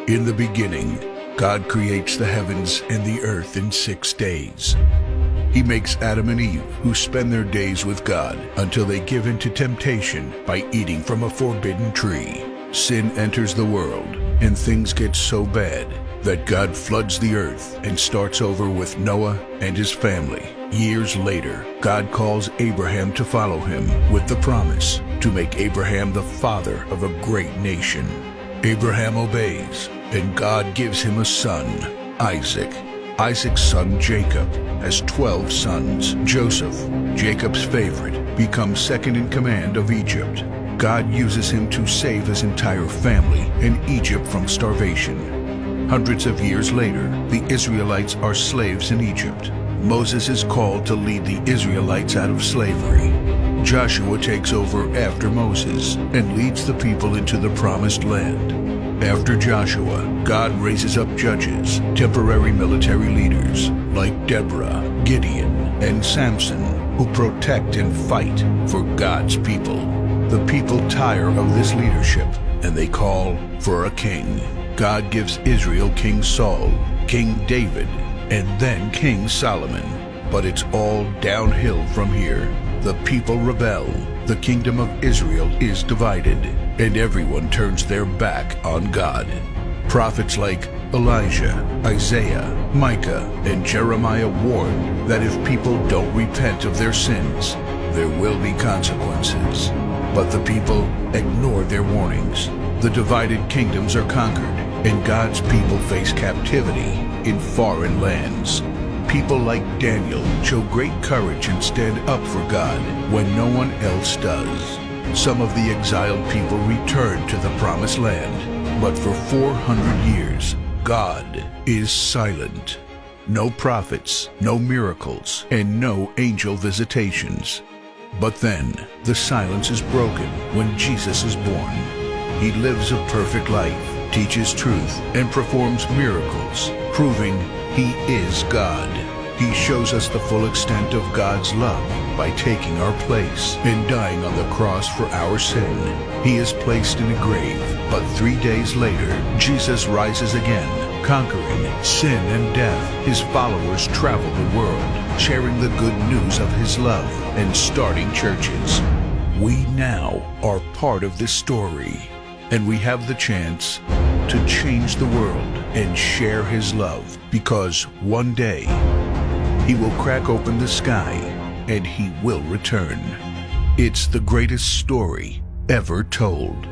In the beginning, God creates the heavens and the earth in 6 days. He makes Adam and Eve, who spend their days with God until they give in to temptation by eating from a forbidden tree. Sin enters the world, and things get so bad that God floods the earth and starts over with Noah and his family. Years later, God calls Abraham to follow him with the promise to make Abraham the father of a great nation. Abraham obeys, and God gives him a son, Isaac. Isaac's son Jacob has 12 sons. Joseph, Jacob's favorite, becomes second in command of Egypt. God uses him to save his entire family and Egypt from starvation. Hundreds of years later, the Israelites are slaves in Egypt. Moses is called to lead the Israelites out of slavery. Joshua takes over after Moses and leads the people into the promised land. After Joshua, God raises up judges, temporary military leaders like Deborah, Gideon, and Samson, who protect and fight for God's people. The people tire of this leadership, and they call for a king. God gives Israel King Saul, King David, and then King Solomon. But it's all downhill from here. The people rebel, the kingdom of Israel is divided, and everyone turns their back on God. Prophets like Elijah, Isaiah, Micah, and Jeremiah warn that if people don't repent of their sins, there will be consequences. But the people ignore their warnings. The divided kingdoms are conquered, and God's people face captivity in foreign lands. People like Daniel show great courage and stand up for God when no one else does. Some of the exiled people return to the promised land, but for 400 years, God is silent. No prophets, no miracles, and no angel visitations. But then, the silence is broken when Jesus is born. He lives a perfect life, teaches truth, and performs miracles, proving He is God. He shows us the full extent of God's love by taking our place and dying on the cross for our sin. He is placed in a grave, but 3 days later, Jesus rises again, conquering sin and death. His followers travel the world, sharing the good news of His love and starting churches. We now are part of this story, and we have the chance to change the world and share His love, because one day He will crack open the sky and He will return. It's the greatest story ever told.